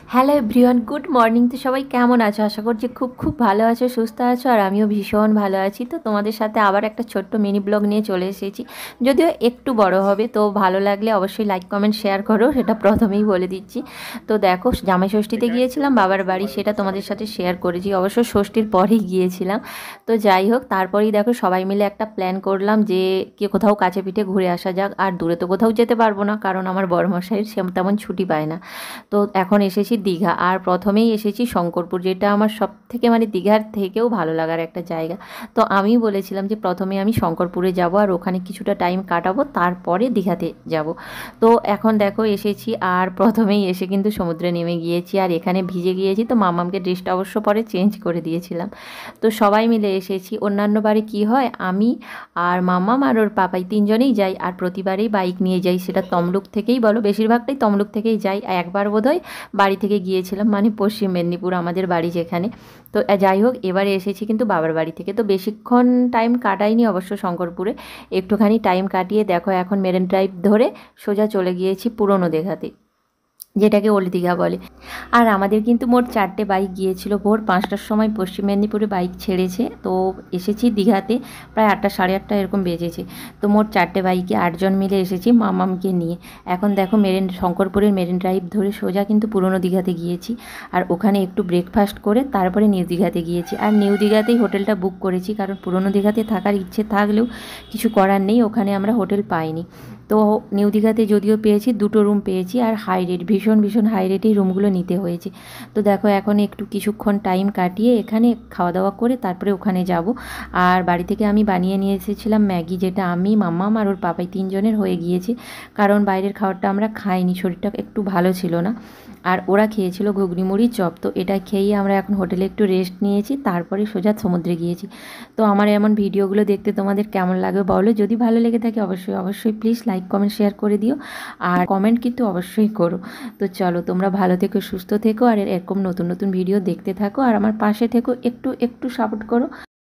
Hello everyone, good morning. তো সবাই কেমন আছো? আশা করছি খুব খুব ভালো আছো, সুস্থ আছো। আর আমিও ভীষণ ভালো আছি। তো তোমাদের সাথে আবার একটা ছোট্ট মিনি ব্লগ নিয়ে চলে এসেছি, যদিও একটু বড় হবে। তো ভালো লাগলে অবশ্যই লাইক কমেন্ট শেয়ার করো, সেটা প্রথমেই বলে দিচ্ছি। তো দেখো, জামাই ষষ্ঠীতে গিয়েছিলাম বাবার বাড়ি, সেটা তোমাদের সাথে শেয়ার করেছি। অবশ্য ষষ্ঠীর পরেই গিয়েছিলাম। তো যাই হোক, তারপরেই দেখো সবাই মিলে একটা প্ল্যান করলাম যে কে কোথাও কাছে পিঠে ঘুরে আসা যাক। আর দূরে তো কোথাও যেতে পারবো না, কারণ আমার বড়মশাইয়ের তেমন ছুটি পায় না। তো এখন এসেছি দীঘা, আর প্রথমেই এসেছি শঙ্করপুর, যেটা আমার সব থেকে মানে দীঘার থেকেও ভালো লাগার একটা জায়গা। তো আমি বলেছিলাম যে প্রথমে আমি শঙ্করপুরে যাব আর ওখানে কিছুটা টাইম কাটাবো, তারপরে দীঘাতে যাব। তো এখন দেখো এসেছি, আর প্রথমেই এসে কিন্তু সমুদ্রে নেমে গিয়েছি, আর এখানে ভিজে গিয়েছি। তো মামামকে ড্রেসটা অবশ্য পরে চেঞ্জ করে দিয়েছিলাম। তো সবাই মিলে এসেছি। অন্যান্য বারে কী হয়, আমি আর মামাম আর ওর পাপাই তিনজনেই যাই, আর প্রতিবারেই বাইক নিয়ে যাই। সেটা তমলুক থেকেই বলো, বেশিরভাগটাই তমলুক থেকেই যাই। একবার বোধহয় বাড়ি থেকে গিয়েছিলাম, মানে পশ্চিম মেদিনীপুর আমাদের বাড়ি যেখানে। তো যাই হোক, এবারে এসেছি কিন্তু বাবার বাড়ি থেকে। তো বেশিক্ষণ টাইম কাটাইনি অবশ্য শঙ্করপুরে, একটুখানি টাইম কাটিয়ে দেখো এখন মেরিন ড্রাইভ ধরে সোজা চলে গিয়েছি পুরনো দীঘাতে, যেটাকে ওল্ড দীঘা বলে। আর আমাদের কিন্তু মোট 4টে বাইক গিয়েছিল। ভোর 5টার সময় পশ্চিম মেদিনীপুরে বাইক ছেড়েছে, তো এসেছি দীঘাতে প্রায় 8টা, সাড়ে 8টা এরকম বেজেছে। তো মোট 4টে বাইকে 8জন মিলে এসেছি মামামকে নিয়ে। এখন দেখো শঙ্করপুরের মেরিন ড্রাইভ ধরে সোজা কিন্তু পুরনো দীঘাতে গিয়েছি, আর ওখানে একটু ব্রেকফাস্ট করে তারপরে নিউ দীঘাতে গিয়েছি। আর নিউ দীঘাতেই হোটেলটা বুক করেছি, কারণ পুরনো দীঘাতে থাকার ইচ্ছে থাকলেও কিছু করার নেই, ওখানে আমরা হোটেল পাইনি। তো নিউ দীঘাতে যদিও পেয়েছি, 2টো রুম পেয়েছি, আর হাই রেট, ভীষণ ভীষণ হাই রেটেই রুমগুলো নিতে হয়েছে। তো দেখো এখন একটু কিছুক্ষণ টাইম কাটিয়ে এখানে খাওয়া দাওয়া করে তারপরে ওখানে যাব। আর বাড়ি থেকে আমি বানিয়ে নিয়ে এসেছিলাম ম্যাগি, যেটা আমি, মাম্মাম আর ওর পাপাই তিনজনের হয়ে গিয়েছে, কারণ বাইরের খাবারটা আমরা খাইনি, শরীরটা একটু ভালো ছিল না। আর ওরা খেয়েছিল ঘুগনি মুড়ি চপ। তো এটা খেয়েই আমরা এখন হোটেলে একটু রেস্ট নিয়েছি, তারপরে সোজা সমুদ্রে গিয়েছি। তো আমার এমন ভিডিওগুলো দেখতে তোমাদের কেমন লাগে বলো, যদি ভালো লেগে থাকে অবশ্যই অবশ্যই প্লিজ লাইক কমেন্ট শেয়ার করে দিও, আর কমেন্ট কিন্তু অবশ্যই করো। তো চলো, তোমরা ভালো থেকো, সুস্থ থেকো, আর এরকম নতুন নতুন ভিডিও দেখতে থাকো, আর আমার পাশে থেকো, একটু একটু সাপোর্ট করো।